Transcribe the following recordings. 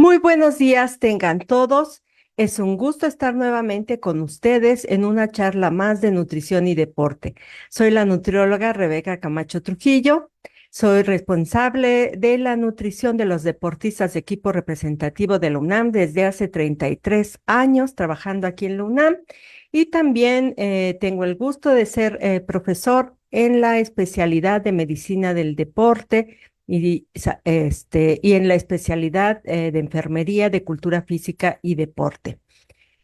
Muy buenos días, tengan todos. Es un gusto estar nuevamente con ustedes en una charla más de nutrición y deporte. Soy la nutrióloga Rebeca Camacho Trujillo. Soy responsable de la nutrición de los deportistas de equipo representativo de la UNAM desde hace 33 años trabajando aquí en la UNAM y también tengo el gusto de ser profesor en la especialidad de medicina del deporte y en la especialidad de enfermería de cultura física y deporte.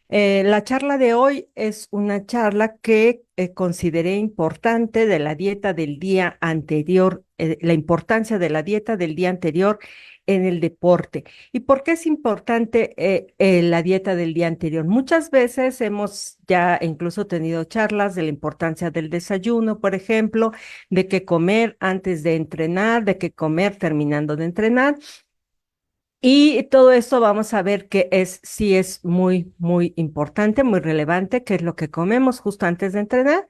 La charla de hoy es una charla que consideré importante de la dieta del día anterior, la importancia de la dieta del día anterior en el deporte. ¿Y por qué es importante la dieta del día anterior? Muchas veces hemos ya incluso tenido charlas de la importancia del desayuno, por ejemplo, de qué comer antes de entrenar, de qué comer terminando de entrenar. Y todo esto vamos a ver que sí es muy, muy importante, muy relevante, qué es lo que comemos justo antes de entrenar,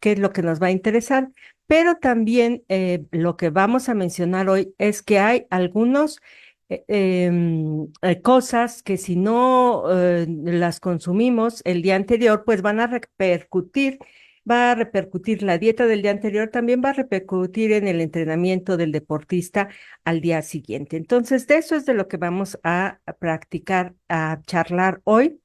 qué es lo que nos va a interesar. Pero también lo que vamos a mencionar hoy es que hay algunos cosas que si no las consumimos el día anterior, pues van a repercutir. Va a repercutir la dieta del día anterior, también va a repercutir en el entrenamiento del deportista al día siguiente. Entonces, de eso es de lo que vamos a practicar, a charlar hoy.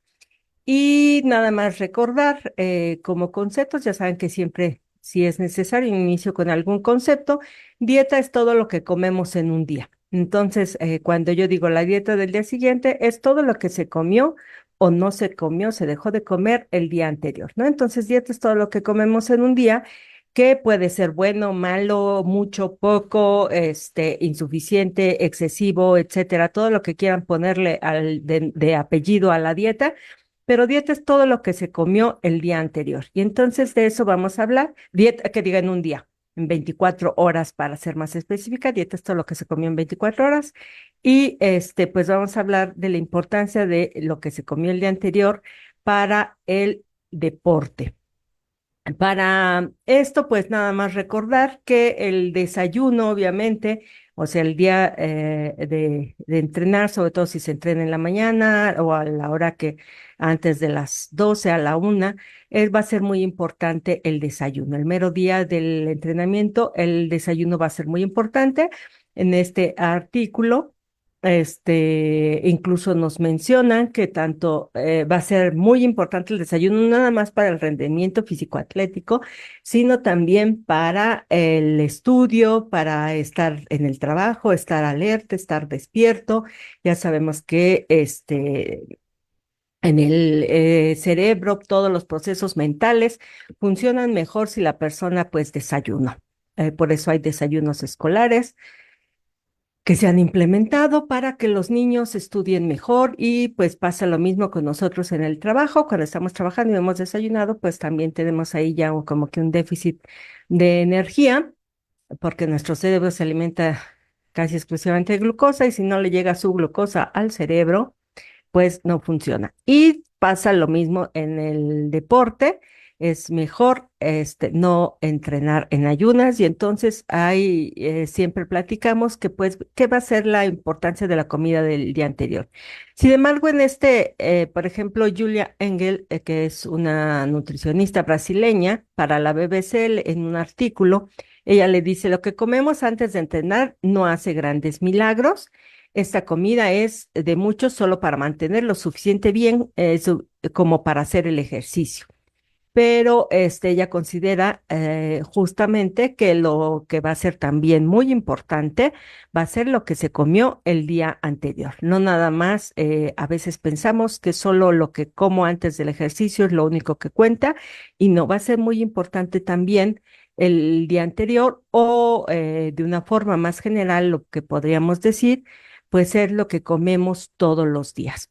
Y nada más recordar como conceptos, ya saben que siempre, si es necesario, inicio con algún concepto. Dieta es todo lo que comemos en un día. Entonces, cuando yo digo la dieta del día siguiente, es todo lo que se comió o no se comió, se dejó de comer el día anterior, ¿no? Entonces, dieta es todo lo que comemos en un día, que puede ser bueno, malo, mucho, poco, insuficiente, excesivo, etcétera, todo lo que quieran ponerle de apellido a la dieta, pero dieta es todo lo que se comió el día anterior. Y entonces de eso vamos a hablar. Dieta que diga en un día, en 24 horas para ser más específica. Dieta es todo lo que se comió en 24 horas. Y pues vamos a hablar de la importancia de lo que se comió el día anterior para el deporte. Para esto, pues nada más recordar que el desayuno, obviamente, o sea, el día de entrenar, sobre todo si se entrena en la mañana o a la hora que antes de las 12 a la 1, va a ser muy importante el desayuno. El mero día del entrenamiento, el desayuno va a ser muy importante. En este artículo incluso nos mencionan que tanto va a ser muy importante el desayuno, no nada más para el rendimiento físico-atlético, sino también para el estudio, para estar en el trabajo, estar alerta, estar despierto. Ya sabemos que en el cerebro todos los procesos mentales funcionan mejor si la persona pues desayuna. Por eso hay desayunos escolares que se han implementado para que los niños estudien mejor y pues pasa lo mismo con nosotros en el trabajo. Cuando estamos trabajando y hemos desayunado, pues también tenemos ahí ya como que un déficit de energía porque nuestro cerebro se alimenta casi exclusivamente de glucosa y si no le llega su glucosa al cerebro, pues no funciona. Y pasa lo mismo en el deporte. Es mejor no entrenar en ayunas y entonces ahí siempre platicamos que pues qué va a ser la importancia de la comida del día anterior. Sin embargo, por ejemplo, Julia Engel, que es una nutricionista brasileña para la BBC, en un artículo, ella le dice, lo que comemos antes de entrenar no hace grandes milagros. Esta comida es de muchos solo para mantener lo suficiente bien como para hacer el ejercicio. Pero ella considera justamente que lo que va a ser también muy importante va a ser lo que se comió el día anterior. No nada más, a veces pensamos que solo lo que como antes del ejercicio es lo único que cuenta y no va a ser muy importante también el día anterior o de una forma más general lo que podríamos decir, pues es lo que comemos todos los días.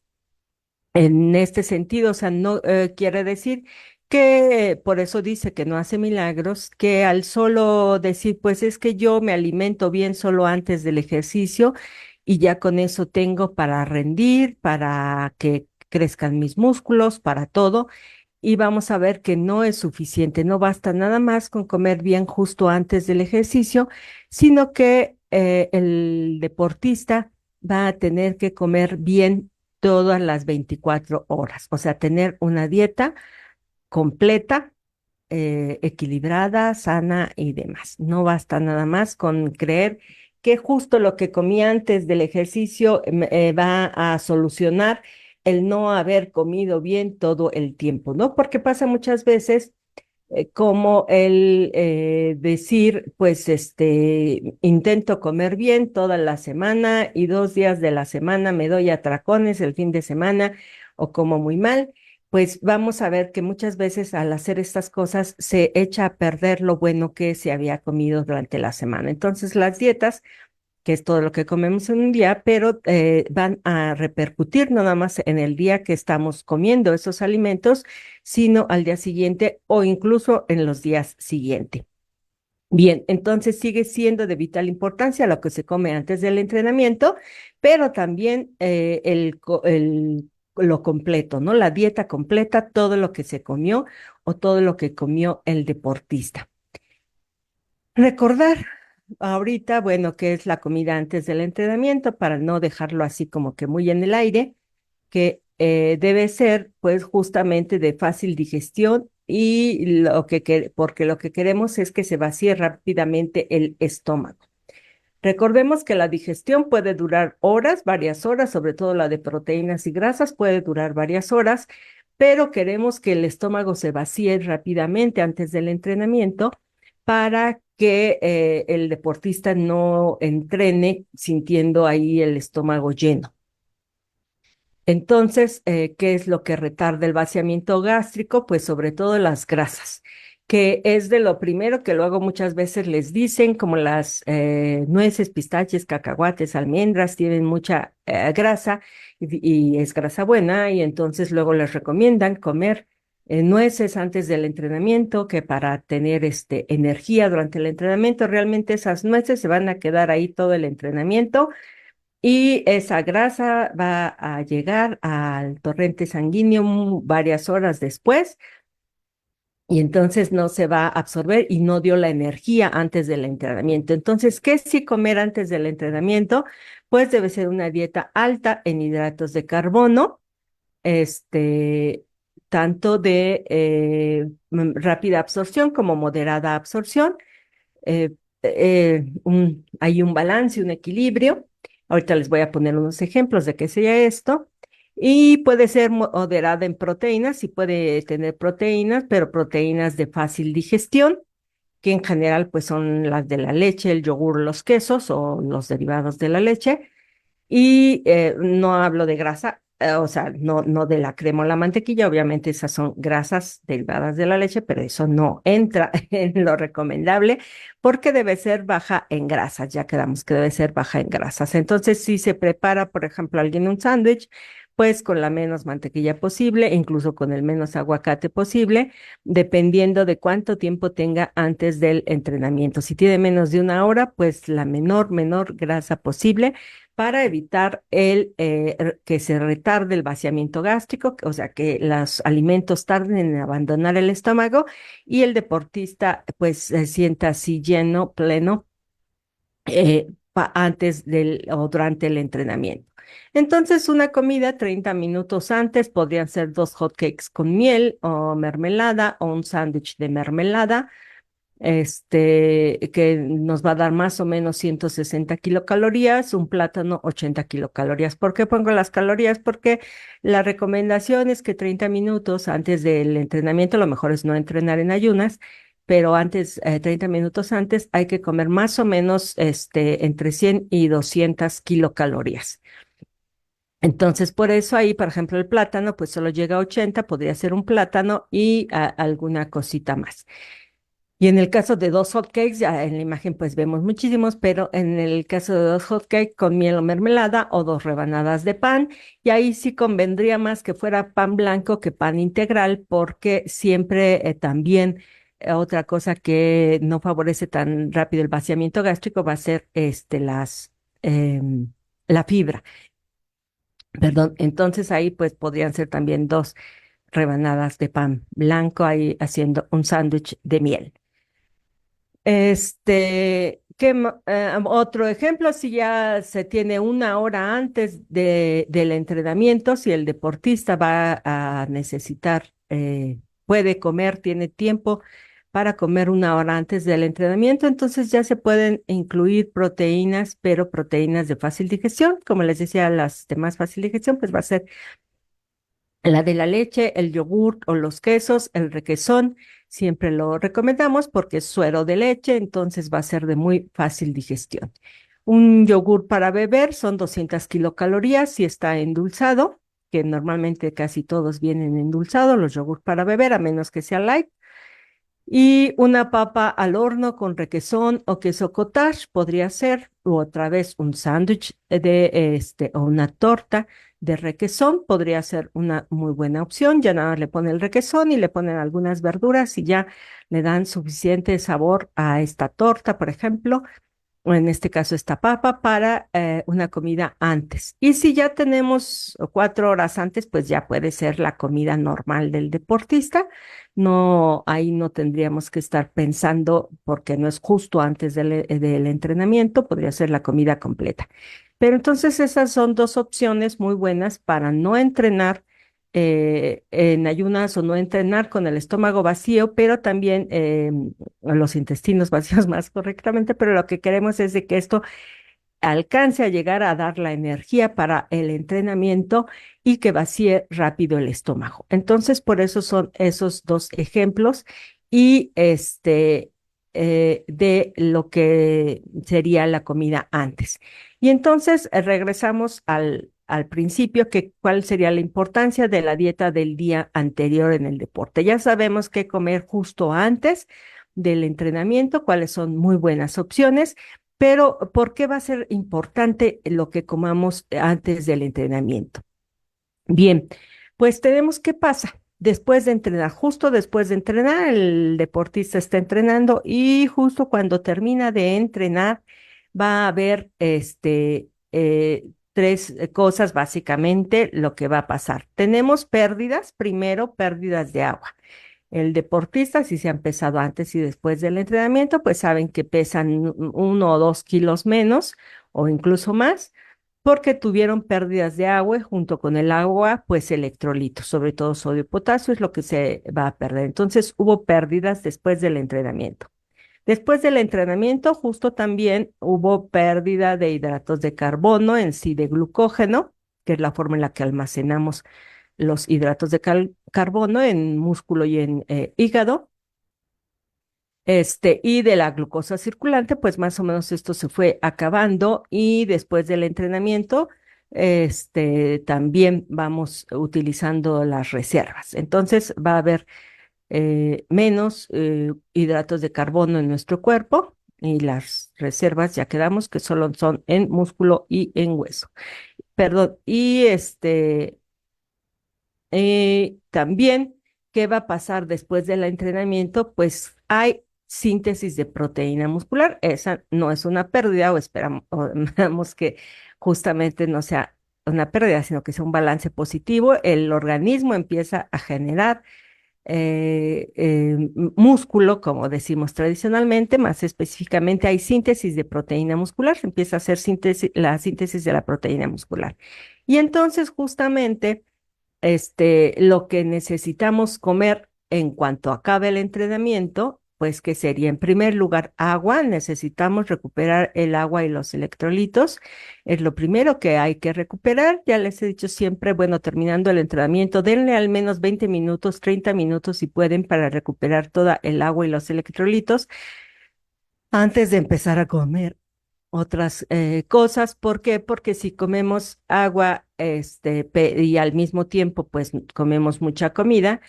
En este sentido, o sea, no quiere decir que por eso dice que no hace milagros, que al solo decir, pues es que yo me alimento bien solo antes del ejercicio y ya con eso tengo para rendir, para que crezcan mis músculos, para todo. Y vamos a ver que no es suficiente, no basta nada más con comer bien justo antes del ejercicio, sino que el deportista va a tener que comer bien todas las 24 horas, o sea, tener una dieta completa, equilibrada, sana y demás. No basta nada más con creer que justo lo que comí antes del ejercicio va a solucionar el no haber comido bien todo el tiempo, ¿no? Porque pasa muchas veces como el decir, pues, intento comer bien toda la semana y 2 días de la semana me doy atracones el fin de semana o como muy mal, pues vamos a ver que muchas veces al hacer estas cosas se echa a perder lo bueno que se había comido durante la semana. Entonces, las dietas que es todo lo que comemos en un día, pero van a repercutir no nada más en el día que estamos comiendo esos alimentos, sino al día siguiente o incluso en los días siguientes. Bien, entonces sigue siendo de vital importancia lo que se come antes del entrenamiento, pero también lo completo, ¿no? La dieta completa, todo lo que se comió o todo lo que comió el deportista. Recordar ahorita, bueno, qué es la comida antes del entrenamiento para no dejarlo así como que muy en el aire, que debe ser pues justamente de fácil digestión y porque lo que queremos es que se vacíe rápidamente el estómago. Recordemos que la digestión puede durar horas, varias horas, sobre todo la de proteínas y grasas puede durar varias horas, pero queremos que el estómago se vacíe rápidamente antes del entrenamiento para que el deportista no entrene sintiendo ahí el estómago lleno. Entonces, ¿qué es lo que retarda el vaciamiento gástrico? Pues sobre todo las grasas, que es de lo primero que luego muchas veces les dicen, como las nueces, pistaches, cacahuates, almendras, tienen mucha grasa y es grasa buena, y entonces luego les recomiendan comer nueces antes del entrenamiento, que para tener energía durante el entrenamiento, realmente esas nueces se van a quedar ahí todo el entrenamiento y esa grasa va a llegar al torrente sanguíneo varias horas después y entonces no se va a absorber y no dio la energía antes del entrenamiento. Entonces, ¿qué sí comer antes del entrenamiento? Pues debe ser una dieta alta en hidratos de carbono, este, tanto de rápida absorción como moderada absorción, eh, hay un balance, un equilibrio. Ahorita les voy a poner unos ejemplos de qué sería esto. Y puede ser moderada en proteínas, y puede tener proteínas, pero proteínas de fácil digestión, que en general pues son las de la leche, el yogur, los quesos o los derivados de la leche. Y no hablo de grasa, o sea, no de la crema o la mantequilla, obviamente esas son grasas derivadas de la leche, pero eso no entra en lo recomendable porque debe ser baja en grasas, ya quedamos que debe ser baja en grasas. Entonces, si se prepara, por ejemplo, alguien un sándwich, pues con la menos mantequilla posible, incluso con el menos aguacate posible, dependiendo de cuánto tiempo tenga antes del entrenamiento. Si tiene menos de una hora, pues la menor grasa posible para evitar que se retarde el vaciamiento gástrico, o sea, que los alimentos tarden en abandonar el estómago y el deportista pues se sienta así lleno, pleno, antes del o durante el entrenamiento. Entonces, una comida 30 minutos antes podrían ser 2 hot cakes con miel o mermelada o un sándwich de mermelada, que nos va a dar más o menos 160 kilocalorías, un plátano 80 kilocalorías. ¿Por qué pongo las calorías? Porque la recomendación es que 30 minutos antes del entrenamiento, lo mejor es no entrenar en ayunas, pero antes, 30 minutos antes, hay que comer más o menos entre 100 y 200 kilocalorías. Entonces, por eso ahí, por ejemplo, el plátano, pues solo llega a 80, podría ser un plátano y alguna cosita más. Y en el caso de 2 hotcakes, ya en la imagen pues vemos muchísimos, pero en el caso de 2 hotcakes con miel o mermelada o 2 rebanadas de pan, y ahí sí convendría más que fuera pan blanco que pan integral, porque siempre también otra cosa que no favorece tan rápido el vaciamiento gástrico va a ser la fibra. Perdón, entonces ahí pues podrían ser también 2 rebanadas de pan blanco ahí haciendo un sándwich de miel. ¿Qué Otro ejemplo, si ya se tiene una hora antes del entrenamiento, si el deportista va a necesitar, puede comer, tiene tiempo para comer una hora antes del entrenamiento, entonces ya se pueden incluir proteínas, pero proteínas de fácil digestión. Como les decía, las de más fácil digestión, pues va a ser la de la leche, el yogurt o los quesos, el requesón, siempre lo recomendamos porque es suero de leche, entonces va a ser de muy fácil digestión. Un yogur para beber son 200 kilocalorías si está endulzado, que normalmente casi todos vienen endulzados, los yogur para beber, a menos que sea light. Y una papa al horno con requesón o queso cottage podría ser, u otra vez un sándwich o una torta de requesón podría ser una muy buena opción. Ya nada, le ponen el requesón y le ponen algunas verduras y ya le dan suficiente sabor a esta torta, por ejemplo, o en este caso esta papa, para una comida antes. Y si ya tenemos 4 horas antes, pues ya puede ser la comida normal del deportista. No, ahí no tendríamos que estar pensando porque no es justo antes del entrenamiento, podría ser la comida completa. Pero entonces esas son dos opciones muy buenas para no entrenar en ayunas o no entrenar con el estómago vacío, pero también los intestinos vacíos más correctamente, pero lo que queremos es de que esto alcance a llegar a dar la energía para el entrenamiento y que vacíe rápido el estómago. Entonces, por eso son esos dos ejemplos y de lo que sería la comida antes. Y entonces regresamos al principio, que cuál sería la importancia de la dieta del día anterior en el deporte. Ya sabemos qué comer justo antes del entrenamiento, cuáles son muy buenas opciones. Pero, ¿por qué va a ser importante lo que comamos antes del entrenamiento? Bien, pues tenemos qué pasa después de entrenar. Justo después de entrenar, el deportista está entrenando y justo cuando termina de entrenar va a haber tres cosas básicamente lo que va a pasar. Tenemos pérdidas, primero pérdidas de agua. El deportista, si se han pesado antes y después del entrenamiento, pues saben que pesan 1 o 2 kilos menos o incluso más, porque tuvieron pérdidas de agua y junto con el agua, pues electrolitos, sobre todo sodio y potasio es lo que se va a perder. Entonces hubo pérdidas después del entrenamiento. Después del entrenamiento, justo también hubo pérdida de hidratos de carbono, en sí de glucógeno, que es la forma en la que almacenamos los hidratos de carbono en músculo y en hígado, y de la glucosa circulante, pues más o menos esto se fue acabando y después del entrenamiento, también vamos utilizando las reservas. Entonces va a haber menos hidratos de carbono en nuestro cuerpo y las reservas ya quedamos que solo son en músculo y en hueso. Perdón, y también, ¿qué va a pasar después del entrenamiento? Pues hay síntesis de proteína muscular. Esa no es una pérdida o esperamos, o esperamos que justamente no sea una pérdida, sino que sea un balance positivo. El organismo empieza a generar músculo, como decimos tradicionalmente, más específicamente hay síntesis de proteína muscular, se empieza a hacer la síntesis de la proteína muscular. Y entonces justamente lo que necesitamos comer en cuanto acabe el entrenamiento, pues que sería en primer lugar agua, necesitamos recuperar el agua y los electrolitos, es lo primero que hay que recuperar, ya les he dicho siempre, bueno, terminando el entrenamiento, denle al menos 20 minutos, 30 minutos si pueden para recuperar toda el agua y los electrolitos antes de empezar a comer otras cosas. ¿Por qué? Porque si comemos agua, y al mismo tiempo, pues comemos mucha comida,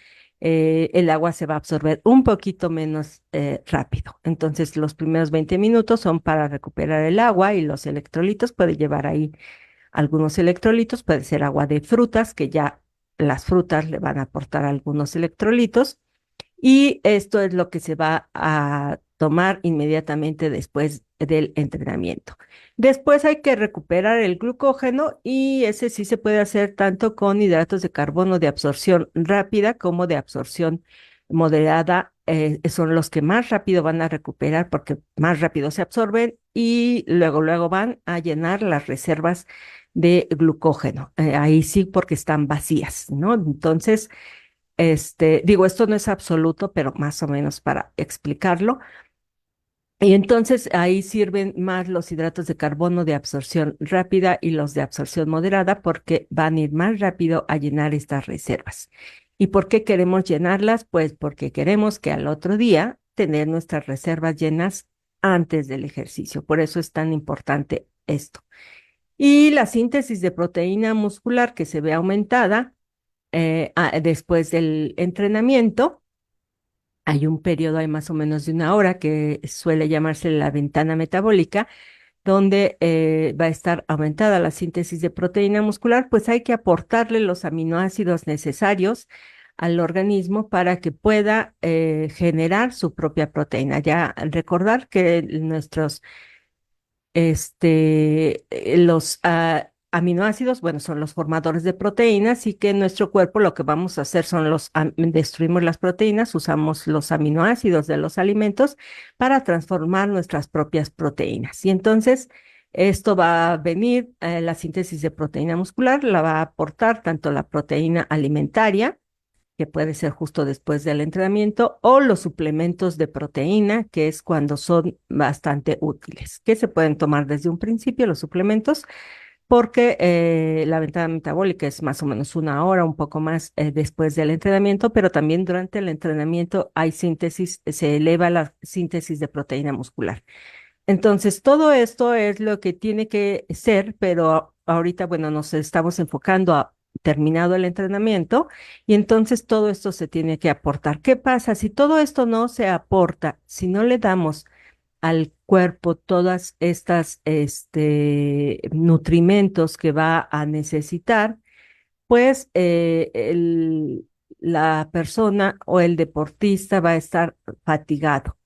el agua se va a absorber un poquito menos rápido. Entonces, los primeros 20 minutos son para recuperar el agua y los electrolitos. Puede llevar ahí algunos electrolitos, puede ser agua de frutas, que ya las frutas le van a aportar algunos electrolitos y esto es lo que se va a tomar inmediatamente después del entrenamiento. Después hay que recuperar el glucógeno y ese sí se puede hacer tanto con hidratos de carbono de absorción rápida como de absorción moderada son los que más rápido van a recuperar porque más rápido se absorben y luego van a llenar las reservas de glucógeno. Ahí sí porque están vacías, ¿no? Entonces, digo, esto no es absoluto, pero más o menos para explicarlo. Y entonces ahí sirven más los hidratos de carbono de absorción rápida y los de absorción moderada porque van a ir más rápido a llenar estas reservas. ¿Y por qué queremos llenarlas? Pues porque queremos que al otro día tener nuestras reservas llenas antes del ejercicio. Por eso es tan importante esto. Y la síntesis de proteína muscular que se ve aumentada después del entrenamiento. Hay un periodo, hay más o menos de una hora, que suele llamarse la ventana metabólica, donde va a estar aumentada la síntesis de proteína muscular, pues hay que aportarle los aminoácidos necesarios al organismo para que pueda generar su propia proteína. Ya recordar que nuestros los aminoácidos, bueno, son los formadores de proteínas y que en nuestro cuerpo lo que vamos a hacer son destruimos las proteínas, usamos los aminoácidos de los alimentos para transformar nuestras propias proteínas. Y entonces esto va a venir, la síntesis de proteína muscular la va a aportar tanto la proteína alimentaria, que puede ser justo después del entrenamiento, o los suplementos de proteína, que es cuando son bastante útiles, que se pueden tomar desde un principio los suplementos, porque la ventana metabólica es más o menos una hora, un poco más después del entrenamiento, pero también durante el entrenamiento hay síntesis, se eleva la síntesis de proteína muscular. Entonces, todo esto es lo que tiene que ser, pero ahorita, bueno, nos estamos enfocando a terminado el entrenamiento y entonces todo esto se tiene que aportar. ¿Qué pasa si todo esto no se aporta, si no le damos al cuerpo todas estas nutrimentos que va a necesitar? Pues la persona o el deportista va a estar fatigado,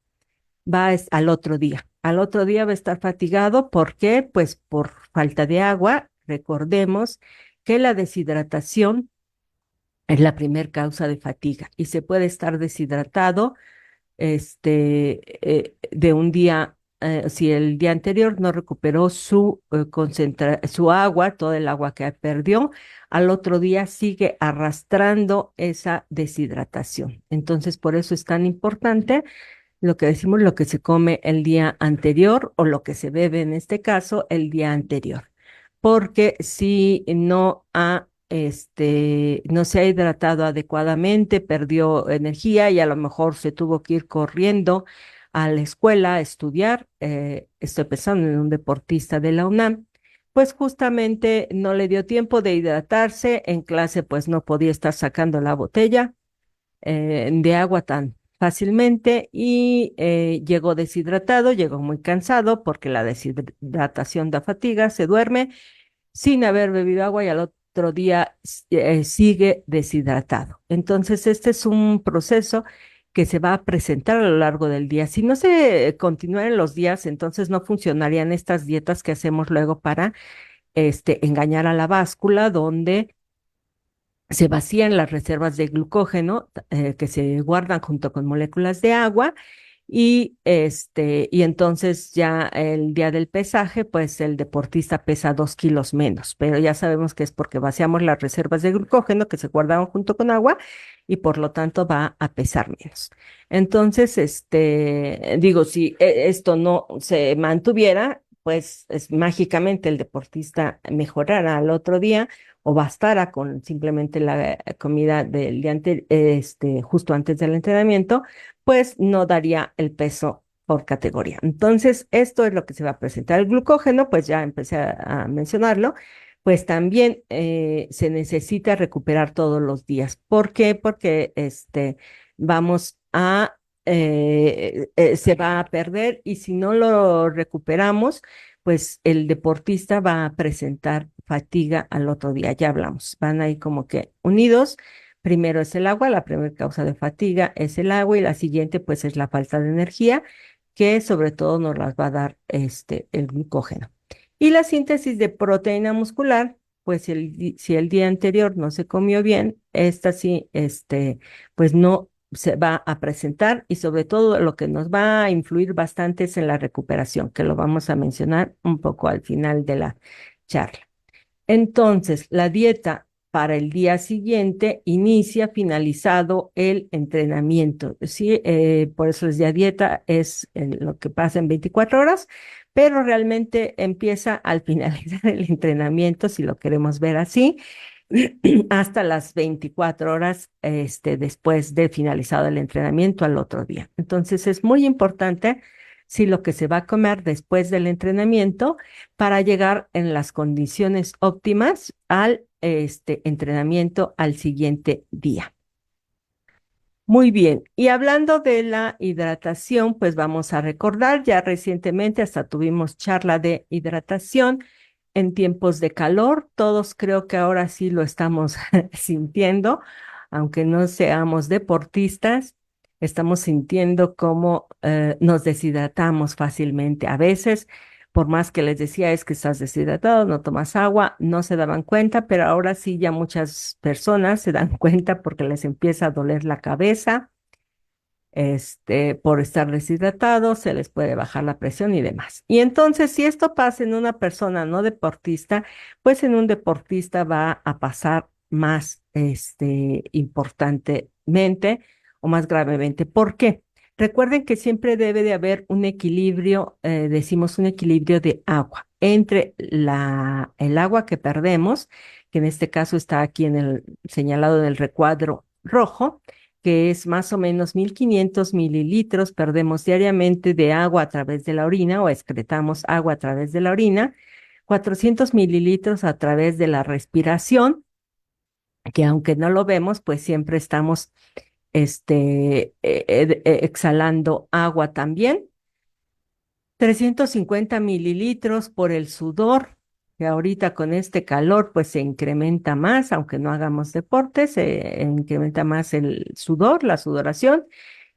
al otro día. Al otro día va a estar fatigado. ¿Por qué? Pues por falta de agua. Recordemos que la deshidratación es la primer causa de fatiga y se puede estar deshidratado de un día, si el día anterior no recuperó su agua, todo el agua que perdió, al otro día sigue arrastrando esa deshidratación. Entonces, por eso es tan importante lo que decimos, lo que se come el día anterior o lo que se bebe en este caso el día anterior. Porque si no se ha hidratado adecuadamente, perdió energía y a lo mejor se tuvo que ir corriendo a la escuela a estudiar. Estoy pensando en un deportista de la UNAM, pues justamente no le dio tiempo de hidratarse. En clase pues no podía estar sacando la botella de agua tan fácilmente y llegó deshidratado, llegó muy cansado porque la deshidratación da fatiga, se duerme sin haber bebido agua y al otro día sigue deshidratado. Entonces, este es un proceso que se va a presentar a lo largo del día. Si no se continúan los días, entonces no funcionarían estas dietas que hacemos luego para engañar a la báscula, donde se vacían las reservas de glucógeno que se guardan junto con moléculas de agua y entonces ya el día del pesaje, pues el deportista pesa 2 kilos menos, pero ya sabemos que es porque vaciamos las reservas de glucógeno que se guardaban junto con agua y por lo tanto va a pesar menos. Entonces, digo, si esto no se mantuviera, pues mágicamente el deportista mejorara al otro día o bastara con simplemente la comida del día justo antes del entrenamiento, pues no daría el peso por categoría. Entonces, esto es lo que se va a presentar. El glucógeno, pues ya empecé a mencionarlo, pues también se necesita recuperar todos los días. ¿Por qué? Porque vamos a, se va a perder y si no lo recuperamos, pues el deportista va a presentar fatiga al otro día. Ya hablamos, van ahí como que unidos. Primero es el agua, la primera causa de fatiga es el agua y la siguiente pues es la falta de energía, que sobre todo nos las va a dar el glucógeno. Y la síntesis de proteína muscular, pues si el día anterior no se comió bien, esta sí, pues no se va a presentar y sobre todo lo que nos va a influir bastante es en la recuperación, que lo vamos a mencionar un poco al final de la charla. Entonces, la dieta para el día siguiente inicia finalizado el entrenamiento. Sí, por eso es día dieta, es lo que pasa en 24 horas, pero realmente empieza al finalizar el entrenamiento, si lo queremos ver así, hasta las 24 horas después de finalizado el entrenamiento al otro día. Entonces, es muy importante si lo que se va a comer después del entrenamiento para llegar en las condiciones óptimas al entrenamiento al siguiente día. Muy bien, y hablando de la hidratación, pues vamos a recordar, ya recientemente hasta tuvimos charla de hidratación en tiempos de calor, todos creo que ahora sí lo estamos sintiendo, aunque no seamos deportistas, estamos sintiendo cómo nos deshidratamos fácilmente. A veces, por más que les decía es que estás deshidratado, no tomas agua, no se daban cuenta, pero ahora sí ya muchas personas se dan cuenta porque les empieza a doler la cabeza, por estar deshidratados, se les puede bajar la presión y demás. Y entonces, si esto pasa en una persona no deportista, pues en un deportista va a pasar más, importantemente o más gravemente. ¿Por qué? Recuerden que siempre debe de haber un equilibrio, decimos un equilibrio de agua entre el agua que perdemos, que en este caso está aquí en el señalado del recuadro rojo, que es más o menos 1500 mililitros, perdemos diariamente de agua a través de la orina o excretamos agua a través de la orina, 400 mililitros a través de la respiración, que aunque no lo vemos, pues siempre estamos exhalando agua también. 350 mililitros por el sudor, que ahorita con este calor pues se incrementa más, aunque no hagamos deporte, se incrementa más el sudor, la sudoración,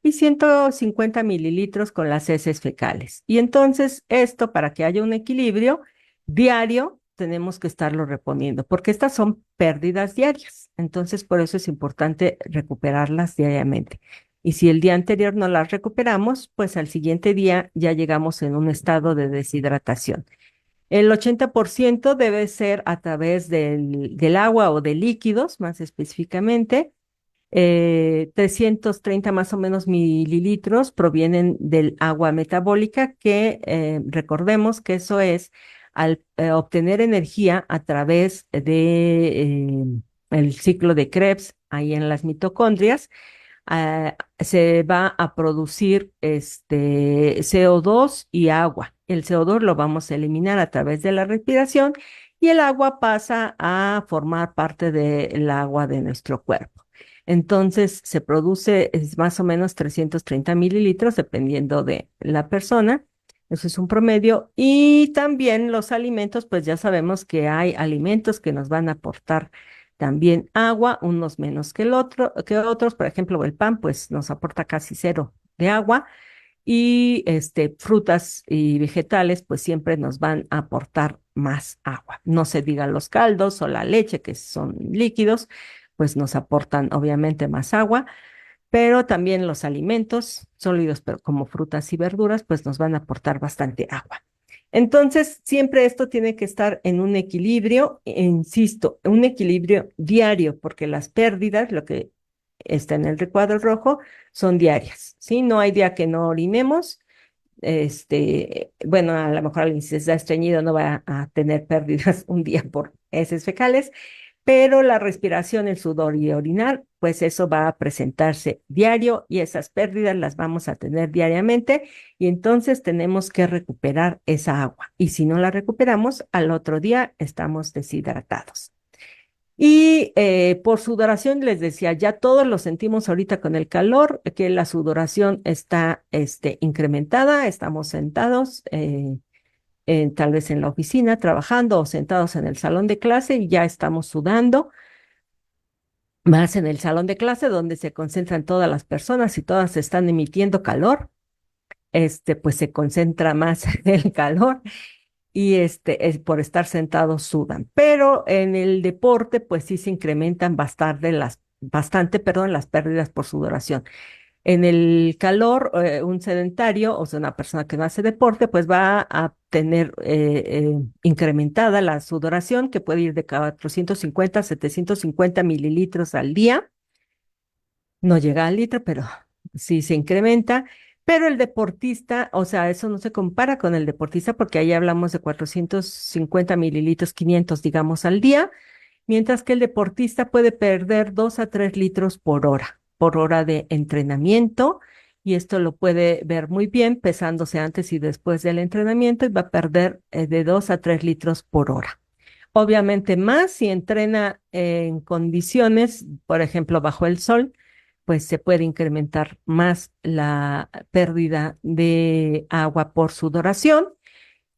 y 150 mililitros con las heces fecales. Y entonces esto, para que haya un equilibrio diario, tenemos que estarlo reponiendo, porque estas son pérdidas diarias. Entonces, por eso es importante recuperarlas diariamente. Y si el día anterior no las recuperamos, pues al siguiente día ya llegamos en un estado de deshidratación. El 80% debe ser a través del agua o de líquidos, más específicamente. 330 más o menos mililitros provienen del agua metabólica, que recordemos que eso es al obtener energía a través de el ciclo de Krebs ahí en las mitocondrias, se va a producir CO2 y agua. El CO2 lo vamos a eliminar a través de la respiración y el agua pasa a formar parte del agua de nuestro cuerpo. Entonces se produce más o menos 330 mililitros dependiendo de la persona. Eso es un promedio. Y también los alimentos, pues ya sabemos que hay alimentos que nos van a aportar también agua, unos menos que que otros. Por ejemplo, el pan, pues nos aporta casi cero de agua. Y frutas y vegetales, pues siempre nos van a aportar más agua. No se digan los caldos o la leche, que son líquidos, pues nos aportan obviamente más agua, pero también los alimentos sólidos, pero como frutas y verduras, pues nos van a aportar bastante agua. Entonces, siempre esto tiene que estar en un equilibrio, e insisto, un equilibrio diario, porque las pérdidas, lo que está en el recuadro rojo, son diarias, ¿sí? No hay día que no orinemos. Bueno, a lo mejor alguien si se está estreñido no va a tener pérdidas un día por heces fecales, pero la respiración, el sudor y orinar, pues eso va a presentarse diario y esas pérdidas las vamos a tener diariamente y entonces tenemos que recuperar esa agua. Y si no la recuperamos, al otro día estamos deshidratados. Y por sudoración, les decía, ya todos lo sentimos ahorita con el calor, que la sudoración está incrementada, estamos sentados, tal vez en la oficina trabajando o sentados en el salón de clase y ya estamos sudando, más en el salón de clase donde se concentran todas las personas y todas están emitiendo calor, pues se concentra más el calor y es por estar sentados sudan. Pero en el deporte, pues sí se incrementan bastante bastante, perdón, las pérdidas por sudoración. En el calor, un sedentario, o sea, una persona que no hace deporte, pues va a tener incrementada la sudoración, que puede ir de 450 a 750 mililitros al día. No llega al litro, pero sí se incrementa. Pero el deportista, o sea, eso no se compara con el deportista porque ahí hablamos de 450 mililitros, 500, digamos, al día, mientras que el deportista puede perder 2 a 3 litros por hora de entrenamiento. Y esto lo puede ver muy bien pesándose antes y después del entrenamiento y va a perder de 2 a 3 litros por hora. Obviamente más si entrena en condiciones, por ejemplo, bajo el sol, pues se puede incrementar más la pérdida de agua por sudoración.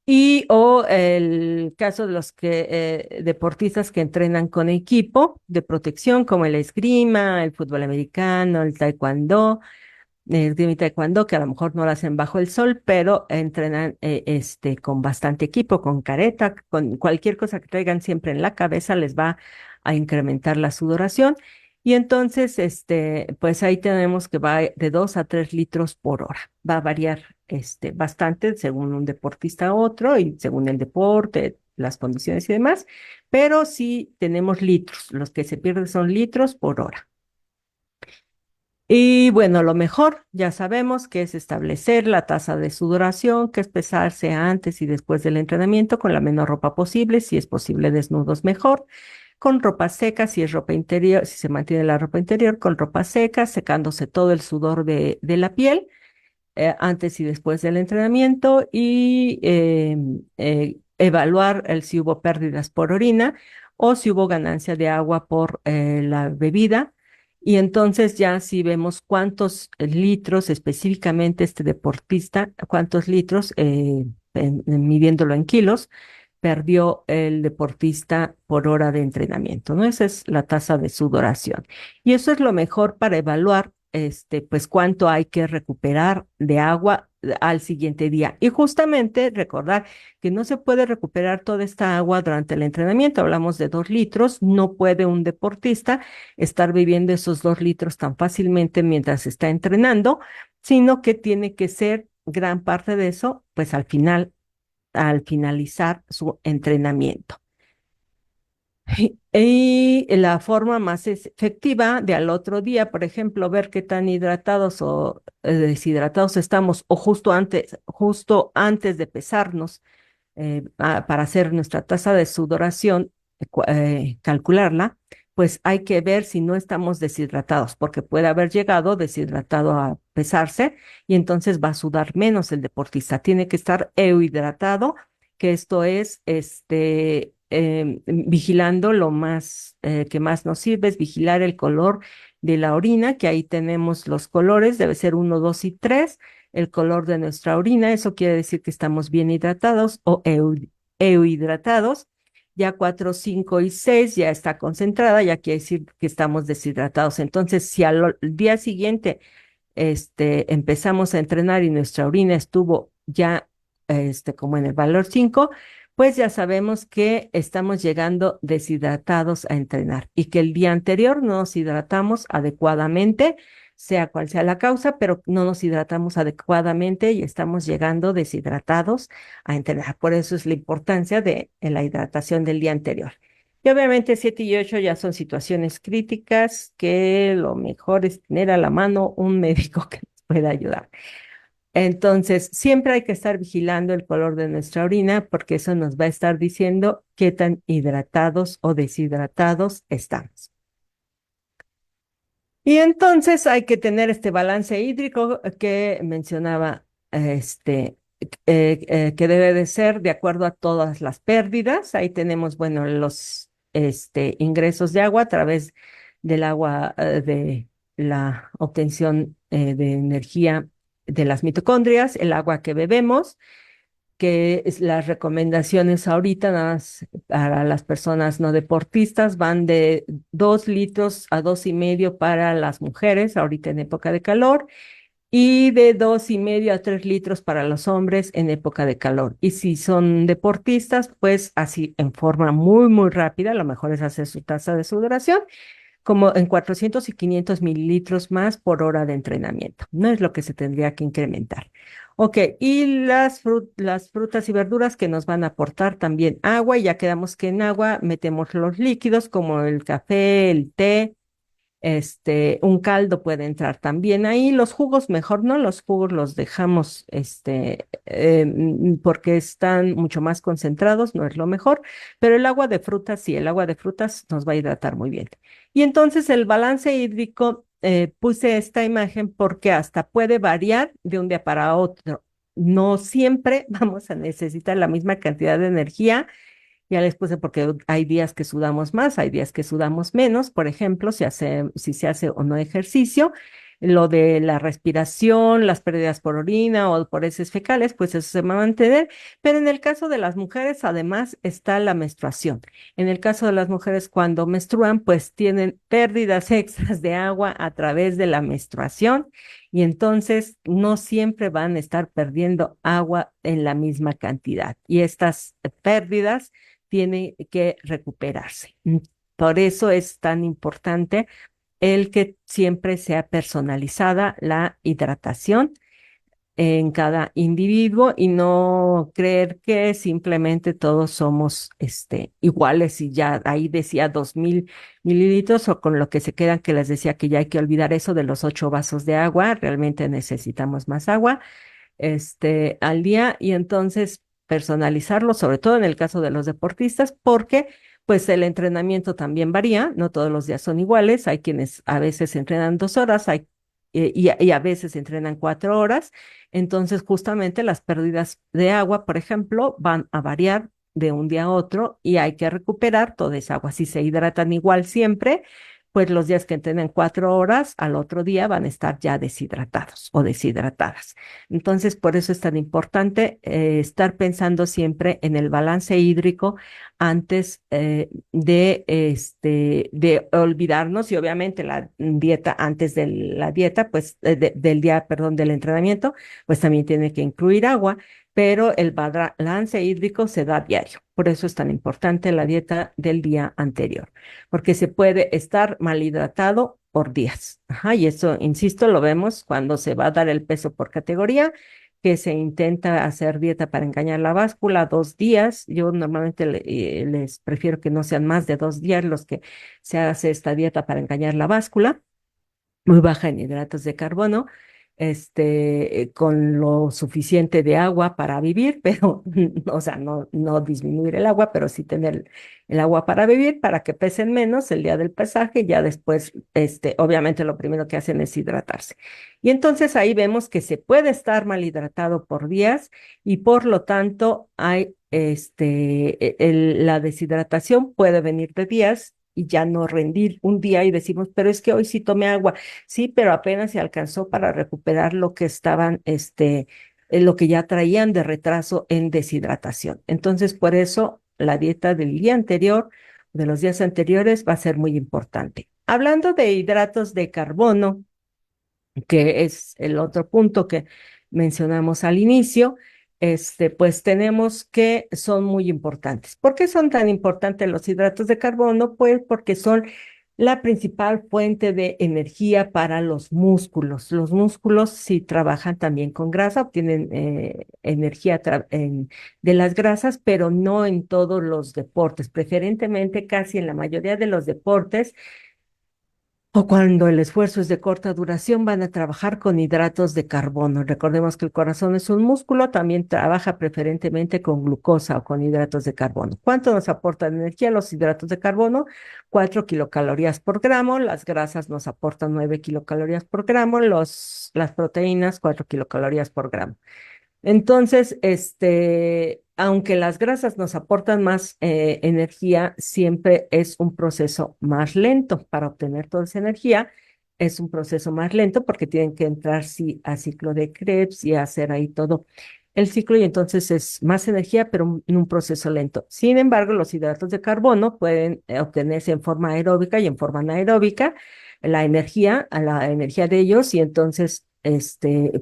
Y o el caso de los que deportistas que entrenan con equipo de protección, como el esgrima, el fútbol americano, el taekwondo, esgrima y taekwondo, que a lo mejor no lo hacen bajo el sol, pero entrenan con bastante equipo, con careta, con cualquier cosa que traigan siempre en la cabeza, les va a incrementar la sudoración. Y entonces, pues ahí tenemos que va de 2 a 3 litros por hora. Va a variar bastante según un deportista a otro y según el deporte, las condiciones y demás, pero sí tenemos litros. Los que se pierden son litros por hora. Y bueno, lo mejor, ya sabemos que es establecer la tasa de sudoración, que es pesarse antes y después del entrenamiento con la menor ropa posible, si es posible desnudos mejor, con ropa seca, si es ropa interior, si se mantiene la ropa interior, con ropa seca, secándose todo el sudor de la piel antes y después del entrenamiento y evaluar si hubo pérdidas por orina o si hubo ganancia de agua por la bebida. Y entonces ya si vemos cuántos litros específicamente este deportista, cuántos litros, midiéndolo en kilos, perdió el deportista por hora de entrenamiento, ¿no? Esa es la tasa de sudoración. Y eso es lo mejor para evaluar, pues cuánto hay que recuperar de agua al siguiente día. Y justamente recordar que no se puede recuperar toda esta agua durante el entrenamiento. Hablamos de 2 litros. No puede un deportista estar bebiendo esos 2 litros tan fácilmente mientras está entrenando, sino que tiene que ser gran parte de eso, pues al finalizar su entrenamiento. Y la forma más efectiva de al otro día, por ejemplo, ver qué tan hidratados o deshidratados estamos, o justo antes de pesarnos, para hacer nuestra tasa de sudoración, calcularla, pues hay que ver si no estamos deshidratados, porque puede haber llegado deshidratado a pesarse y entonces va a sudar menos el deportista. Tiene que estar euhidratado, que esto es vigilando lo más que más nos sirve, es vigilar el color de la orina, que ahí tenemos los colores, debe ser 1, 2 y 3 el color de nuestra orina. Eso quiere decir que estamos bien hidratados o euhidratados. Ya 4, 5 y 6 ya está concentrada, ya quiere decir que estamos deshidratados. Entonces, si al día siguiente empezamos a entrenar y nuestra orina estuvo ya como en el valor 5, pues ya sabemos que estamos llegando deshidratados a entrenar y que el día anterior no nos hidratamos adecuadamente, sea cual sea la causa, pero no nos hidratamos adecuadamente y estamos llegando deshidratados a entrenar. Por eso es la importancia de la hidratación del día anterior. Y obviamente 7 y 8 ya son situaciones críticas que lo mejor es tener a la mano un médico que nos pueda ayudar. Entonces, siempre hay que estar vigilando el color de nuestra orina porque eso nos va a estar diciendo qué tan hidratados o deshidratados estamos. Y entonces hay que tener este balance hídrico que mencionaba, que debe de ser de acuerdo a todas las pérdidas. Ahí tenemos, bueno, los ingresos de agua a través del agua, de la obtención de energía de las mitocondrias, el agua que bebemos, que es las recomendaciones ahorita nada más para las personas no deportistas van de 2 litros a 2,5 para las mujeres, ahorita en época de calor, y de 2,5 a 3 litros para los hombres en época de calor. Y si son deportistas, pues así en forma muy, muy rápida, lo mejor es hacer su tasa de sudoración como en 400 y 500 mililitros más por hora de entrenamiento. No es lo que se tendría que incrementar. Ok, y las frutas y verduras que nos van a aportar también agua, y ya quedamos que en agua metemos los líquidos como el café, el té, un caldo puede entrar también ahí. Los jugos, mejor no, los jugos los dejamos, porque están mucho más concentrados, no es lo mejor, pero el agua de frutas, sí, el agua de frutas nos va a hidratar muy bien. Y entonces el balance hídrico, puse esta imagen porque hasta puede variar de un día para otro. No siempre vamos a necesitar la misma cantidad de energía. Ya les puse porque hay días que sudamos más, hay días que sudamos menos. Por ejemplo, si se hace o no ejercicio, lo de la respiración, las pérdidas por orina o por heces fecales, pues eso se va a mantener. Pero en el caso de las mujeres, además, está la menstruación. En el caso de las mujeres, cuando menstruan, pues tienen pérdidas extras de agua a través de la menstruación, y entonces no siempre van a estar perdiendo agua en la misma cantidad. Y estas pérdidas tiene que recuperarse. Por eso es tan importante el que siempre sea personalizada la hidratación en cada individuo, y no creer que simplemente todos somos iguales, y ya ahí decía 2000 mililitros, o con lo que se quedan, que les decía que ya hay que olvidar eso de los 8 vasos de agua. Realmente necesitamos más agua al día, y entonces personalizarlo, sobre todo en el caso de los deportistas, porque pues el entrenamiento también varía, no todos los días son iguales. Hay quienes a veces entrenan 2 horas, y a veces entrenan 4 horas. Entonces justamente las pérdidas de agua, por ejemplo, van a variar de un día a otro, y hay que recuperar toda esa agua. Si se hidratan igual siempre, pues los días que entrenen 4 horas, al otro día van a estar ya deshidratados o deshidratadas. Entonces, por eso es tan importante estar pensando siempre en el balance hídrico antes de olvidarnos. Y obviamente la dieta, antes de la dieta, pues del día, perdón, del entrenamiento, pues también tiene que incluir agua, pero el balance hídrico se da a diario. Por eso es tan importante la dieta del día anterior, porque se puede estar mal hidratado por días. Ajá, y eso, insisto, lo vemos cuando se va a dar el peso por categoría, que se intenta hacer dieta para engañar la báscula 2 días. Yo normalmente les prefiero que no sean más de 2 días los que se hace esta dieta para engañar la báscula, muy baja en hidratos de carbono, con lo suficiente de agua para vivir, pero, o sea, no disminuir el agua, pero sí tener el agua para vivir, para que pesen menos el día del pesaje. Ya después, obviamente lo primero que hacen es hidratarse. Y entonces ahí vemos que se puede estar mal hidratado por días, y por lo tanto hay, la deshidratación puede venir de días y ya no rendir un día, y decimos, pero es que hoy sí tomé agua. Sí, pero apenas se alcanzó para recuperar lo que estaban, lo que ya traían de retraso en deshidratación. Entonces, por eso la dieta del día anterior, de los días anteriores, va a ser muy importante. Hablando de hidratos de carbono, que es el otro punto que mencionamos al inicio, pues tenemos que son muy importantes. ¿Por qué son tan importantes los hidratos de carbono? Pues porque son la principal fuente de energía para los músculos. Los músculos, si trabajan también con grasa, obtienen energía de las grasas, pero no en todos los deportes. Preferentemente, casi en la mayoría de los deportes, o cuando el esfuerzo es de corta duración, van a trabajar con hidratos de carbono. Recordemos que el corazón es un músculo, también trabaja preferentemente con glucosa o con hidratos de carbono. ¿Cuánto nos aportan energía los hidratos de carbono? 4 kilocalorías por gramo. Las grasas nos aportan 9 kilocalorías por gramo. Las proteínas, 4 kilocalorías por gramo. Entonces, aunque las grasas nos aportan más energía, siempre es un proceso más lento para obtener toda esa energía. Es un proceso más lento porque tienen que entrar, sí, a ciclo de Krebs y hacer ahí todo el ciclo, y entonces es más energía, pero en un proceso lento. Sin embargo, los hidratos de carbono pueden obtenerse en forma aeróbica y en forma anaeróbica, la energía de ellos, y entonces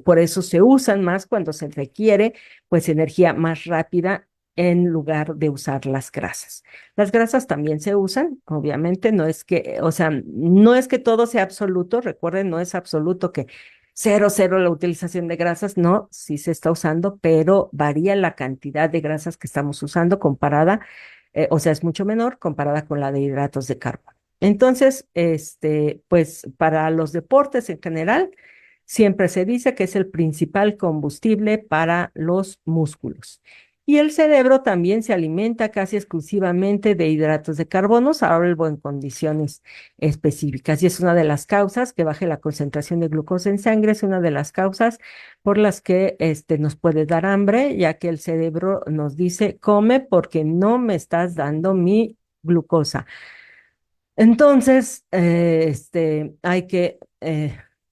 por eso se usan más cuando se requiere pues energía más rápida en lugar de usar las grasas. Las grasas también se usan, obviamente, no es que, o sea, no es que todo sea absoluto, recuerden, no es absoluto que cero la utilización de grasas, no, sí se está usando, pero varía la cantidad de grasas que estamos usando comparada, o sea, es mucho menor comparada con la de hidratos de carbono. Entonces, pues para los deportes en general, siempre se dice que es el principal combustible para los músculos. Y el cerebro también se alimenta casi exclusivamente de hidratos de carbono, salvo en condiciones específicas. Y es una de las causas que baje la concentración de glucosa en sangre, es una de las causas por las que nos puede dar hambre, ya que el cerebro nos dice, come porque no me estás dando mi glucosa. Entonces, hay que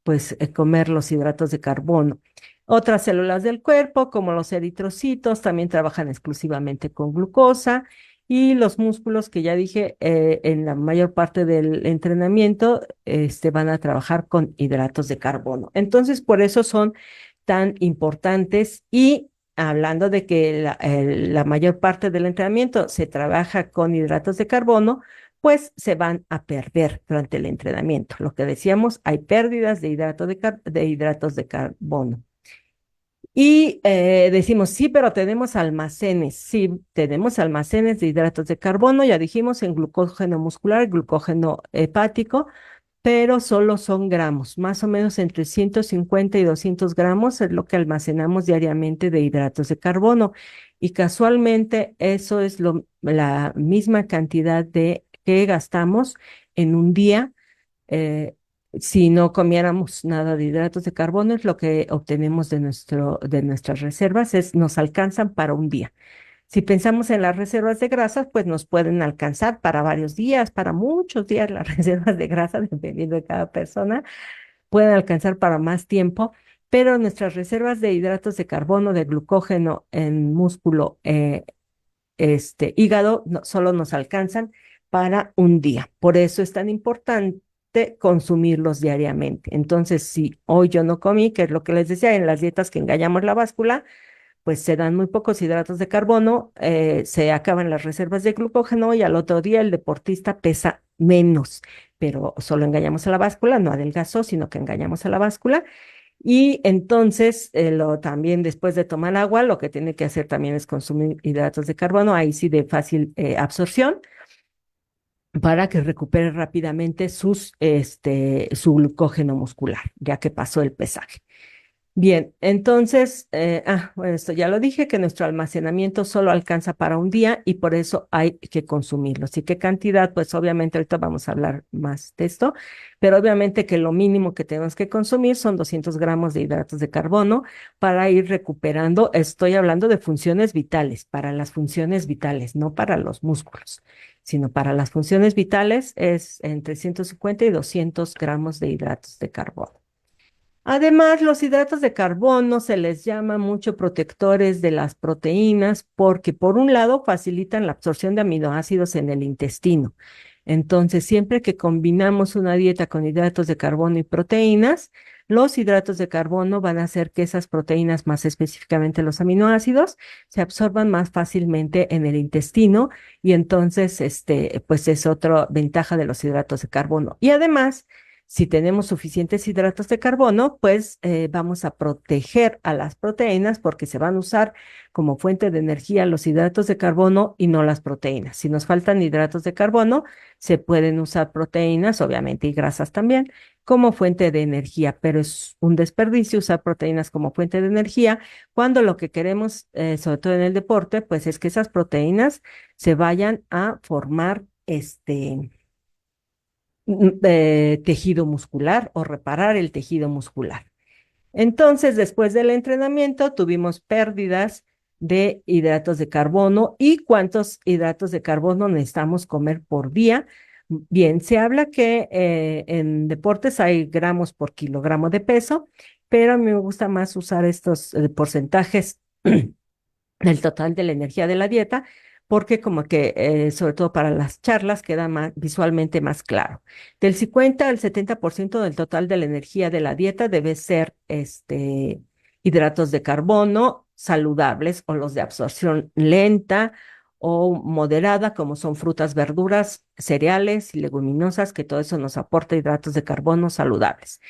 pues comer los hidratos de carbono. Otras células del cuerpo, como los eritrocitos, también trabajan exclusivamente con glucosa y los músculos que ya dije en la mayor parte del entrenamiento van a trabajar con hidratos de carbono. Entonces, por eso son tan importantes y hablando de que la mayor parte del entrenamiento se trabaja con hidratos de carbono, pues se van a perder durante el entrenamiento. Lo que decíamos, hay pérdidas de hidratos de carbono. Y decimos, sí, pero tenemos almacenes. Sí, tenemos almacenes de hidratos de carbono, ya dijimos, en glucógeno muscular, glucógeno hepático, pero solo son gramos, más o menos entre 150 y 200 gramos es lo que almacenamos diariamente de hidratos de carbono. Y casualmente eso es la misma cantidad de que gastamos en un día eh, si no comiéramos nada de hidratos de carbono, es lo que obtenemos de nuestras reservas, nos alcanzan para un día. Si pensamos en las reservas de grasas, pues nos pueden alcanzar para varios días, para muchos días las reservas de grasa, dependiendo de cada persona, pueden alcanzar para más tiempo, pero nuestras reservas de hidratos de carbono, de glucógeno en músculo, hígado, solo nos alcanzan para un día. Por eso es tan importante consumirlos diariamente. Entonces, si hoy yo no comí, que es lo que les decía, en las dietas que engañamos la báscula, pues se dan muy pocos hidratos de carbono, se acaban las reservas de glucógeno y al otro día el deportista pesa menos, pero solo engañamos a la báscula, no adelgazó, sino que engañamos a la báscula. Y entonces, también después de tomar agua, lo que tiene que hacer también es consumir hidratos de carbono, ahí sí de fácil absorción, para que recupere rápidamente su glucógeno muscular, ya que pasó el pesaje. Bien, entonces, bueno, esto ya lo dije, que nuestro almacenamiento solo alcanza para un día y por eso hay que consumirlo. ¿Y qué cantidad? Pues obviamente ahorita vamos a hablar más de esto, pero obviamente que lo mínimo que tenemos que consumir son 200 gramos de hidratos de carbono para ir recuperando. Estoy hablando de funciones vitales, para las funciones vitales, no para los músculos, sino para las funciones vitales es entre 150 y 200 gramos de hidratos de carbono. Además, los hidratos de carbono se les llama mucho protectores de las proteínas porque, por un lado, facilitan la absorción de aminoácidos en el intestino. Entonces, siempre que combinamos una dieta con hidratos de carbono y proteínas, los hidratos de carbono van a hacer que esas proteínas, más específicamente los aminoácidos, se absorban más fácilmente en el intestino y entonces, pues es otra ventaja de los hidratos de carbono. Y además, si tenemos suficientes hidratos de carbono, pues vamos a proteger a las proteínas porque se van a usar como fuente de energía los hidratos de carbono y no las proteínas. Si nos faltan hidratos de carbono, se pueden usar proteínas, obviamente, y grasas también, como fuente de energía, pero es un desperdicio usar proteínas como fuente de energía cuando lo que queremos, sobre todo en el deporte, pues es que esas proteínas se vayan a formar tejido muscular o reparar el tejido muscular. Entonces, después del entrenamiento, tuvimos pérdidas de hidratos de carbono y cuántos hidratos de carbono necesitamos comer por día. Bien, se habla que en deportes hay gramos por kilogramo de peso, pero a mí me gusta más usar estos porcentajes del total de la energía de la dieta, porque como que, sobre todo para las charlas, queda visualmente más claro. Del 50 al 70% del total de la energía de la dieta debe ser hidratos de carbono saludables o los de absorción lenta o moderada, como son frutas, verduras, cereales y leguminosas, que todo eso nos aporta hidratos de carbono saludables.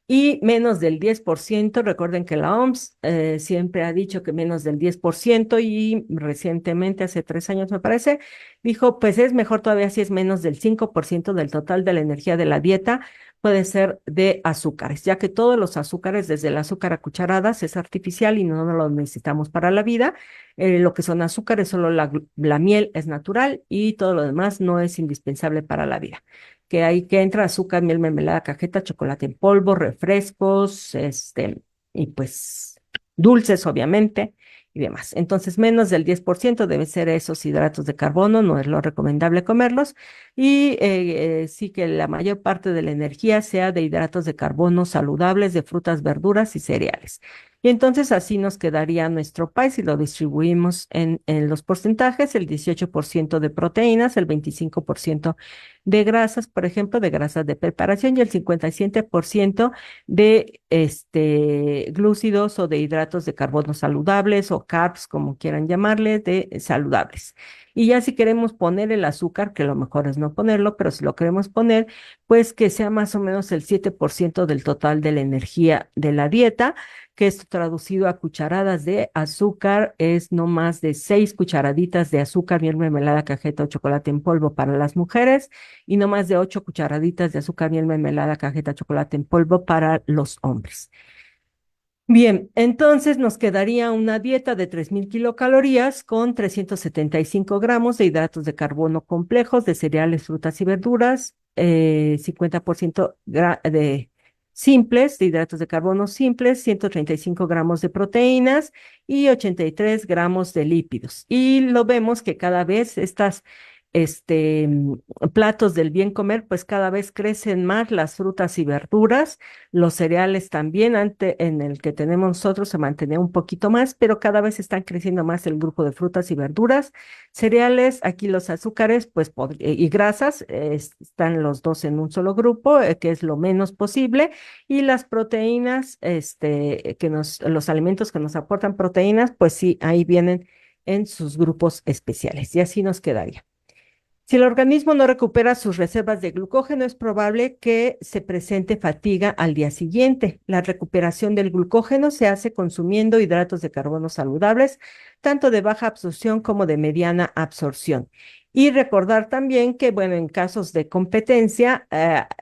Y menos del 10%, recuerden que la OMS siempre ha dicho que menos del 10% y recientemente, hace 3 años me parece, dijo, pues es mejor todavía si es menos del 5% del total de la energía de la dieta, puede ser de azúcares, ya que todos los azúcares, desde el azúcar a cucharadas, es artificial y no lo necesitamos para la vida. Lo que son azúcares, solo la miel es natural y todo lo demás no es indispensable para la vida, que ahí que entra azúcar, miel, mermelada, cajeta, chocolate en polvo, refrescos, y pues dulces, obviamente, y demás. Entonces, menos del 10% deben ser esos hidratos de carbono, no es lo recomendable comerlos, y sí que la mayor parte de la energía sea de hidratos de carbono saludables, de frutas, verduras y cereales. Y entonces así nos quedaría nuestro pie si lo distribuimos en los porcentajes: el 18% de proteínas, el 25% de grasas, por ejemplo, de grasas de preparación, y el 57% de glúcidos o de hidratos de carbono saludables o carbs, como quieran llamarle, de saludables. Y ya si queremos poner el azúcar, que lo mejor es no ponerlo, pero si lo queremos poner, pues que sea más o menos el 7% del total de la energía de la dieta, que esto traducido a cucharadas de azúcar es no más de 6 cucharaditas de azúcar, miel, mermelada, cajeta o chocolate en polvo para las mujeres, y no más de 8 cucharaditas de azúcar, miel, mermelada, cajeta, chocolate en polvo para los hombres. Bien, entonces nos quedaría una dieta de 3.000 kilocalorías con 375 gramos de hidratos de carbono complejos, de cereales, frutas y verduras, 50% de simples, de hidratos de carbono simples, 135 gramos de proteínas y 83 gramos de lípidos. Y lo vemos que cada vez estas platos del bien comer, pues cada vez crecen más las frutas y verduras, los cereales también, en el que tenemos nosotros se mantenía un poquito más, pero cada vez están creciendo más el grupo de frutas y verduras. Cereales, aquí los azúcares, pues, y grasas, están los dos en un solo grupo, que es lo menos posible, y las proteínas, los alimentos que nos aportan proteínas, pues sí, ahí vienen en sus grupos especiales, y así nos quedaría. Si el organismo no recupera sus reservas de glucógeno, es probable que se presente fatiga al día siguiente. La recuperación del glucógeno se hace consumiendo hidratos de carbono saludables, tanto de baja absorción como de mediana absorción. Y recordar también que, bueno, en casos de competencia,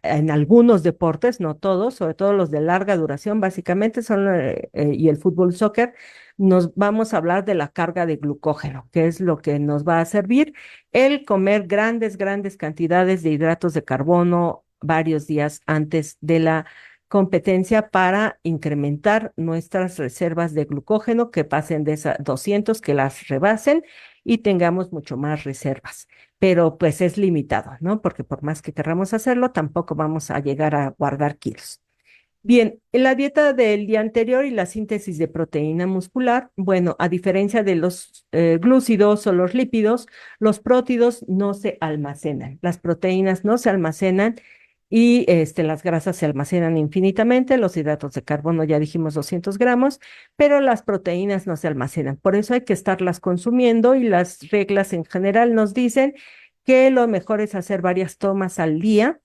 en algunos deportes, no todos, sobre todo los de larga duración, básicamente son, y el fútbol, soccer, nos vamos a hablar de la carga de glucógeno, que es lo que nos va a servir el comer grandes cantidades de hidratos de carbono varios días antes de la competencia para incrementar nuestras reservas de glucógeno, que pasen de esas 200, que las rebasen y tengamos mucho más reservas. Pero pues es limitado, ¿no? Porque por más que queramos hacerlo, tampoco vamos a llegar a guardar kilos. Bien, en la dieta del día anterior y la síntesis de proteína muscular, bueno, a diferencia de los glúcidos o los lípidos, los prótidos no se almacenan, las proteínas no se almacenan y las grasas se almacenan infinitamente, los hidratos de carbono ya dijimos 200 gramos, pero las proteínas no se almacenan. Por eso hay que estarlas consumiendo, y las reglas en general nos dicen que lo mejor es hacer varias tomas al día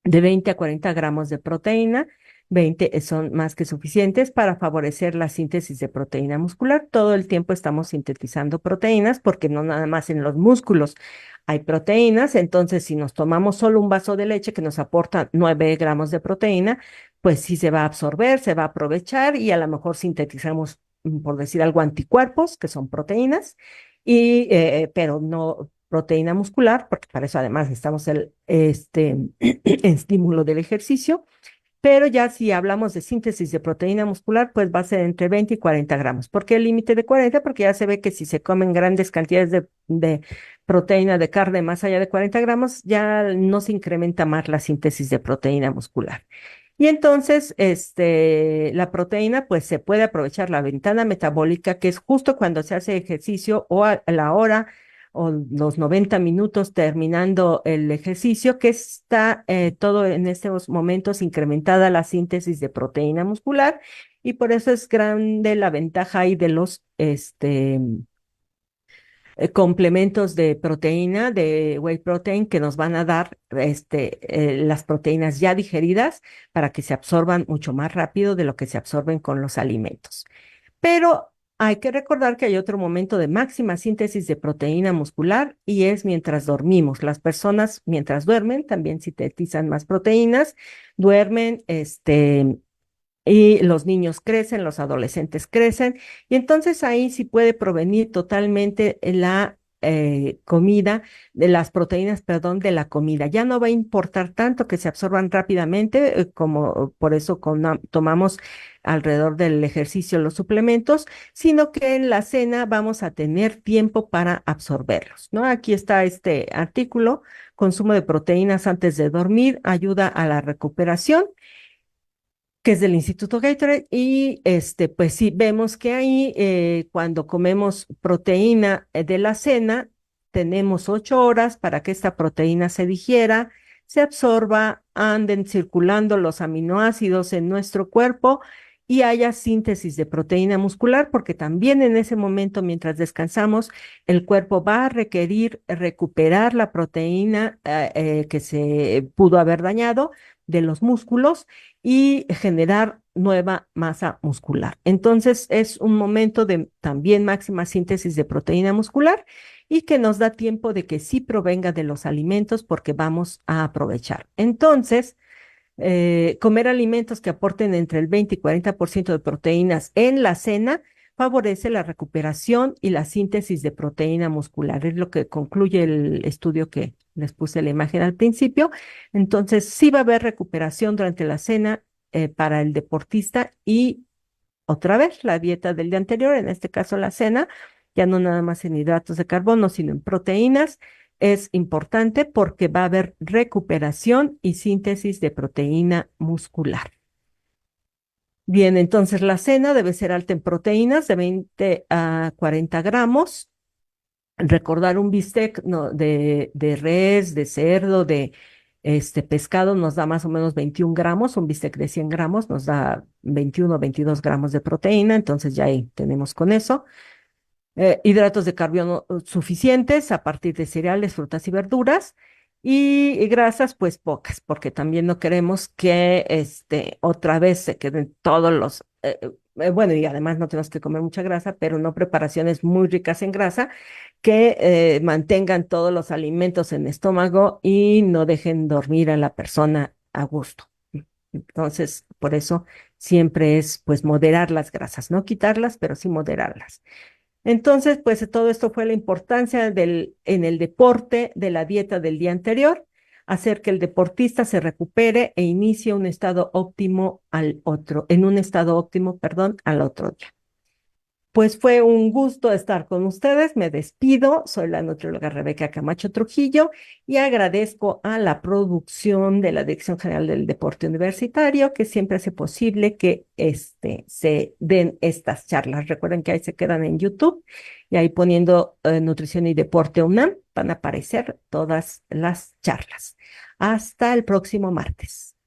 de 20 a 40 gramos de proteína. 20 son más que suficientes para favorecer la síntesis de proteína muscular. Todo el tiempo estamos sintetizando proteínas, porque no nada más en los músculos hay proteínas. Entonces, si nos tomamos solo un vaso de leche que nos aporta 9 gramos de proteína, pues sí se va a absorber, se va a aprovechar, y a lo mejor sintetizamos, por decir algo, anticuerpos, que son proteínas, pero no proteína muscular, porque para eso además necesitamos el estímulo del ejercicio. Pero ya si hablamos de síntesis de proteína muscular, pues va a ser entre 20 y 40 gramos. ¿Por qué el límite de 40? Porque ya se ve que si se comen grandes cantidades de proteína de carne más allá de 40 gramos, ya no se incrementa más la síntesis de proteína muscular. Y entonces, la proteína, pues se puede aprovechar la ventana metabólica, que es justo cuando se hace ejercicio o a la hora o los 90 minutos terminando el ejercicio, que está todo en estos momentos incrementada la síntesis de proteína muscular y por eso es grande la ventaja ahí de los complementos de proteína, de whey protein, que nos van a dar las proteínas ya digeridas para que se absorban mucho más rápido de lo que se absorben con los alimentos. Pero hay que recordar que hay otro momento de máxima síntesis de proteína muscular y es mientras dormimos. Las personas mientras duermen también sintetizan más proteínas, duermen, y los niños crecen, los adolescentes crecen, y entonces ahí sí puede provenir totalmente la comida, de las proteínas, perdón, de la comida. Ya no va a importar tanto que se absorban rápidamente, como por eso tomamos alrededor del ejercicio los suplementos, sino que en la cena vamos a tener tiempo para absorberlos, ¿no? Aquí está este artículo: consumo de proteínas antes de dormir ayuda a la recuperación, que es del Instituto Gatorade, y pues sí, vemos que ahí cuando comemos proteína de la cena, tenemos 8 horas para que esta proteína se digiera, se absorba, anden circulando los aminoácidos en nuestro cuerpo y haya síntesis de proteína muscular, porque también en ese momento, mientras descansamos, el cuerpo va a requerir recuperar la proteína que se pudo haber dañado de los músculos y generar nueva masa muscular. Entonces es un momento de también máxima síntesis de proteína muscular y que nos da tiempo de que sí provenga de los alimentos porque vamos a aprovechar. Entonces, comer alimentos que aporten entre el 20 y 40% de proteínas en la cena favorece la recuperación y la síntesis de proteína muscular. Es lo que concluye el estudio que les puse la imagen al principio. Entonces, sí va a haber recuperación durante la cena para el deportista y otra vez la dieta del día anterior, en este caso la cena, ya no nada más en hidratos de carbono, sino en proteínas, es importante porque va a haber recuperación y síntesis de proteína muscular. Bien, entonces la cena debe ser alta en proteínas de 20 a 40 gramos. Recordar un bistec de res, de cerdo, de pescado nos da más o menos 21 gramos, un bistec de 100 gramos nos da 21 o 22 gramos de proteína, entonces ya ahí tenemos con eso. Hidratos de carbono suficientes a partir de cereales, frutas y verduras. Y grasas, pues pocas, porque también no queremos que otra vez se queden todos los, bueno, y además no tenemos que comer mucha grasa, pero no preparaciones muy ricas en grasa que mantengan todos los alimentos en el estómago y no dejen dormir a la persona a gusto. Entonces, por eso siempre es pues moderar las grasas, no quitarlas, pero sí moderarlas. Entonces, pues todo esto fue la importancia en el deporte de la dieta del día anterior, hacer que el deportista se recupere e inicie un estado óptimo en un estado óptimo, perdón, al otro día. Pues fue un gusto estar con ustedes. Me despido. Soy la nutrióloga Rebeca Camacho Trujillo y agradezco a la producción de la Dirección General del Deporte Universitario que siempre hace posible que se den estas charlas. Recuerden que ahí se quedan en YouTube y ahí poniendo Nutrición y Deporte UNAM van a aparecer todas las charlas. Hasta el próximo martes.